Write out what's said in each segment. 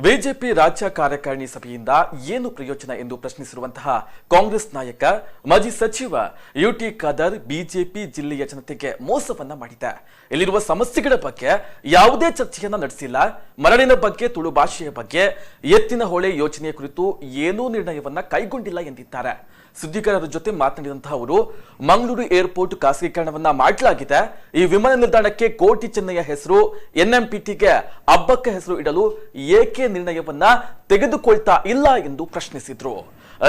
BJP ರಾಜ್ಯ ಕಾರ್ಯಕಾರಿಣಿ ಸಭೆಯಿಂದ ಏನು ಪ್ರಯೋಜನ ಎಂದು ಪ್ರಶ್ನಿಸಿರುವಂತಹ ಕಾಂಗ್ರೆಸ್ ನಾಯಕ ಮಾಜಿ ಸಚಿವ ಯುಟಿ ಖಾದರ್ ಬಿಜೆಪಿ ಜಿಲ್ಲೆಯ ಜನತೆಗೆ ಮೋಸವನ್ನ ಮಾಡಿದೆ. ಇಲ್ಲಿರುವ ಸಮಸ್ಯೆಗಳ ಬಗ್ಗೆ ಯಾವುದೇ ಚರ್ಚೆಯನ್ನ ನಡೆಸಿಲ್ಲ. ಮರಳಿನ ಬಗ್ಗೆ, ತುಳು ಭಾಷೆಯ ಬಗ್ಗೆ, ಎತ್ತಿನ ಹೊಳೆ ಯೋಜನೆಯ ಕುರಿತು ಏನೂ ನಿರ್ಣಯವನ್ನ ಕೈಗೊಂಡಿಲ್ಲ ಎಂದಿದ್ದಾರೆ. ಸುದ್ದಿಗಾರರ ಜೊತೆ ಮಾತನಾಡಿದಂತಹ ಅವರು, ಮಂಗಳೂರು ಏರ್ಪೋರ್ಟ್ ಖಾಸಗೀಕರಣವನ್ನ ಮಾಡಲಾಗಿದೆ. ಈ ವಿಮಾನ ನಿಲ್ದಾಣಕ್ಕೆ ಕೋಟಿ ಚೆನ್ನಯ್ಯ ಹೆಸರು, ಎನ್ಎಂಪಿಟಿಗೆ ಅಬ್ಬಕ್ಕ ಹೆಸರು ಇಡಲು ಏಕೆ ನಿರ್ಣಯವನ್ನ ತೆಗೆದುಕೊಳ್ತಾ ಇಲ್ಲ ಎಂದು ಪ್ರಶ್ನಿಸಿದ್ರು.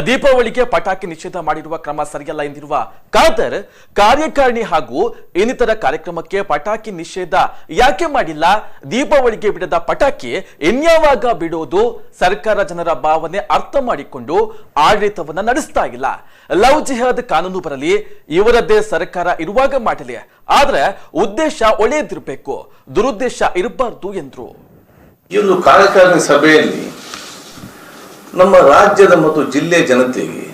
ದೀಪಾವಳಿಗೆ ಪಟಾಕಿ ನಿಷೇಧ ಮಾಡಿರುವ ಕ್ರಮ ಸರಿಯಲ್ಲ ಎಂದಿರುವ ಖಾದರ್, ಕಾರ್ಯಕಾರಿಣಿ ಹಾಗೂ ಇನ್ನಿತರ ಕಾರ್ಯಕ್ರಮಕ್ಕೆ ಪಟಾಕಿ ನಿಷೇಧ ಯಾಕೆ ಮಾಡಿಲ್ಲ? ದೀಪಾವಳಿಗೆ ಬಿಡದ ಪಟಾಕಿ ಇನ್ಯಾವಾಗ ಬಿಡೋದು? ಸರ್ಕಾರ ಜನರ ಭಾವನೆ ಅರ್ಥ ಮಾಡಿಕೊಂಡು ಆಡಳಿತವನ್ನ ನಡೆಸ್ತಾ ಇಲ್ಲ. ಲವ್ ಜಿಹಾದ್ ಕಾನೂನು ಬರಲಿ, ಇವರದ್ದೇ ಸರ್ಕಾರ ಇರುವಾಗ ಮಾಡಲಿ, ಆದ್ರೆ ಉದ್ದೇಶ ಒಳ್ಳೆಯದಿರಬೇಕು, ದುರುದ್ದೇಶ ಇರಬಾರ್ದು ಎಂದ್ರು. ಈ ಒಂದು ಕಾರ್ಯಕಾರಿಣಿ ಸಭೆಯಲ್ಲಿ ನಮ್ಮ ರಾಜ್ಯದ ಮತ್ತು ಜಿಲ್ಲೆಯ ಜನತೆಗೆ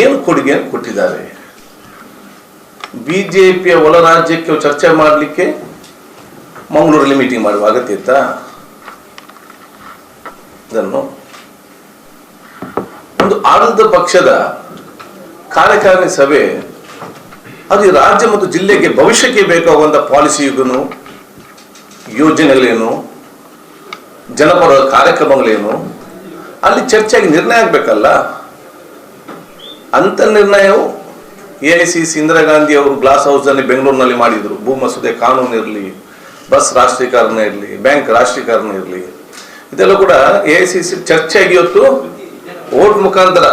ಏನು ಕೊಡುಗೆಯನ್ನು ಕೊಟ್ಟಿದ್ದಾರೆ? ಬಿಜೆಪಿಯ ಒಳ ರಾಜ್ಯಕ್ಕೆ ಚರ್ಚೆ ಮಾಡಲಿಕ್ಕೆ ಮಂಗಳೂರಲ್ಲಿ ಮೀಟಿಂಗ್ ಮಾಡುವ ಅಗತ್ಯ ಇತ್ತಾ? ಇದನ್ನು ಒಂದು ಆಡಳಿತ ಪಕ್ಷದ ಕಾರ್ಯಕಾರಿಣಿ ಸಭೆ, ಅದು ರಾಜ್ಯ ಮತ್ತು ಜಿಲ್ಲೆಗೆ ಭವಿಷ್ಯಕ್ಕೆ ಬೇಕಾಗುವಂಥ ಪಾಲಿಸಿಗೂ, ಯೋಜನೆಗಳೇನು, ಜನಪರ ಕಾರ್ಯಕ್ರಮಗಳೇನು, ಅಲ್ಲಿ ಚರ್ಚೆಯಾಗಿ ನಿರ್ಣಯ ಆಗಬೇಕಲ್ಲ. ಅಂತ ನಿರ್ಣಯವು AICC ಇಂದಿರಾ ಗಾಂಧಿ ಅವರು ಗ್ಲಾಸ್ ಹೌಸ್ ಅಲ್ಲಿ ಬೆಂಗಳೂರಿನಲ್ಲಿ ಮಾಡಿದ್ರು. ಭೂ ಮಸೂದೆ ಕಾನೂನು ಇರಲಿ, ಬಸ್ ರಾಷ್ಟ್ರೀಕರಣ ಇರಲಿ, ಬ್ಯಾಂಕ್ ರಾಷ್ಟ್ರೀಕರಣ ಇರಲಿ, ಇದೆಲ್ಲ ಕೂಡ AICC ಚರ್ಚೆಯಾಗಿ ಇವತ್ತು ಓಟ್ ಮುಖಾಂತರ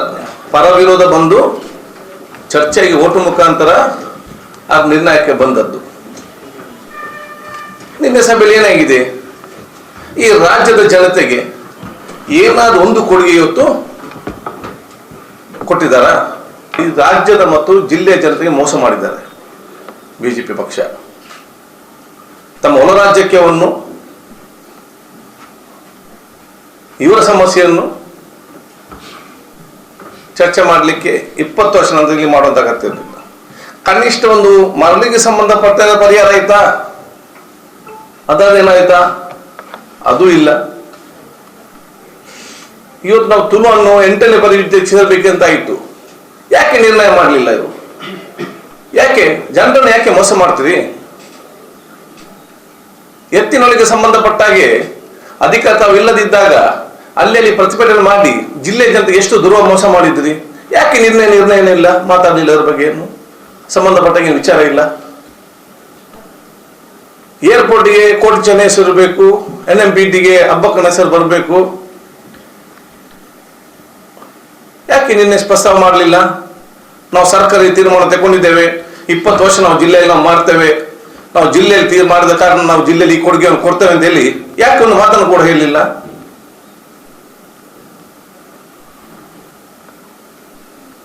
ಪರ ವಿರೋಧ ಬಂದು ಚರ್ಚೆಯಾಗಿ ಓಟ್ ಮುಖಾಂತರ ಆ ನಿರ್ಣಯಕ್ಕೆ ಬಂದದ್ದು. ನಿನ್ನೆ ಸಭೆಯಲ್ಲಿ ಏನಾಗಿದೆ? ಈ ರಾಜ್ಯದ ಜನತೆಗೆ ಏನಾದ್ರು ಒಂದು ಕೊಡುಗೆ ಇವತ್ತು ಕೊಟ್ಟಿದ್ದಾರಾ? ಈ ರಾಜ್ಯದ ಮತ್ತು ಜಿಲ್ಲೆಯ ಜನತೆಗೆ ಮೋಸ ಮಾಡಿದ್ದಾರೆ ಬಿಜೆಪಿ ಪಕ್ಷ. ತಮ್ಮ ಒಳ ರಾಜ್ಯಕ್ಕೆ ಅವನ್ನು, ಇವರ ಸಮಸ್ಯೆಯನ್ನು ಚರ್ಚೆ ಮಾಡಲಿಕ್ಕೆ 20 ವರ್ಷ ನಂತರ ಇಲ್ಲಿ ಮಾಡುವಂತ ಅಗತ್ಯ ಇರಲಿಲ್ಲ. ಕನಿಷ್ಠ ಒಂದು ಮರಳಿಗೆ ಸಂಬಂಧಪಟ್ಟ ಪರಿಹಾರ ಆಯ್ತಾ? ಅದೇನಾಯ್ತಾ? ಅದೂ ಇಲ್ಲ. ಇವತ್ತು ನಾವು ತುಳು ಅನ್ನೋ 8ನೇ ಪರಿವಿದ್ಯೆ ಸೇರಬೇಕಂತ ಆಯಿತು. ಯಾಕೆ ನಿರ್ಣಯ ಮಾಡಲಿಲ್ಲ ಇವರು? ಯಾಕೆ ಜನರನ್ನು ಯಾಕೆ ಮೋಸ ಮಾಡ್ತೀರಿ? ಎತ್ತಿನೊಳಗೆ ಸಂಬಂಧಪಟ್ಟ ಹಾಗೆ ಅಧಿಕಾರ ತಾವಿಲ್ಲದಿದ್ದಾಗ ಅಲ್ಲಿ ಪ್ರತಿಭಟನೆ ಮಾಡಿ ಜಿಲ್ಲೆ ಜನತೆಗೆ ಎಷ್ಟು ದುರ್ವ ಮೋಸ ಮಾಡಿದ್ರಿ? ಯಾಕೆ ನಿರ್ಣಯ ಇಲ್ಲ? ಮಾತಾಡಲಿಲ್ಲ ಅದ್ರ ಬಗ್ಗೆ, ಏನು ಸಂಬಂಧಪಟ್ಟ ವಿಚಾರ ಇಲ್ಲ. ಏರ್ಪೋರ್ಟ್ಗೆ ಕೋಟಿ ಚೆನ್ನೈ ಹೆಸರು ಇರಬೇಕು, NMPಟಿಗೆ ಅಬ್ಬಕ್ಕನ ಹೆಸರು ಬರಬೇಕು. ಯಾಕೆ ನಿನ್ನೆ ಪ್ರಸ್ತಾವ ಮಾಡಲಿಲ್ಲ? ನಾವು ಸರ್ಕಾರಿ ತೀರ್ಮಾನ ತಗೊಂಡಿದ್ದೇವೆ, 20 ವರ್ಷ ನಾವು ಜಿಲ್ಲೆಯಲ್ಲಿ ನಾವು ಮಾಡ್ತೇವೆ, ನಾವು ಜಿಲ್ಲೆಯಲ್ಲಿ ತೀರ್ಮಾನ ಮಾಡಿದ ಕಾರಣ ನಾವು ಜಿಲ್ಲೆಯಲ್ಲಿ ಈ ಕೊಡುಗೆಯನ್ನು ಕೊಡ್ತೇವೆ ಅಂತ ಹೇಳಿ ಯಾಕೆ ಒಂದು ಮಾತನ್ನು ಕೂಡ ಹೇಳಿಲ್ಲ?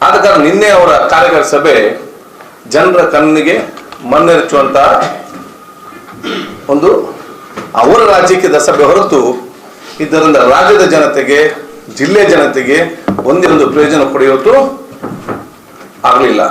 ಆದ ಕಾರಣ ನಿನ್ನೆ ಅವರ ಕಾರ್ಯಕಾರಿ ಸಭೆ ಜನರ ಕಣ್ಣಿಗೆ ಮಣ್ಣೆರಚುವಂತ ಒಂದು ಅವರ ರಾಜ್ಯಕ್ಕೆ ಸಭೆ ಹೊರತು ಇದರಿಂದ ರಾಜ್ಯದ ಜನತೆಗೆ, ಜಿಲ್ಲೆಯ ಜನತೆಗೆ ಒಂದೇ ಒಂದು ಪ್ರಯೋಜನ ಪಡೆಯುವುದು ಆಗಲಿಲ್ಲ.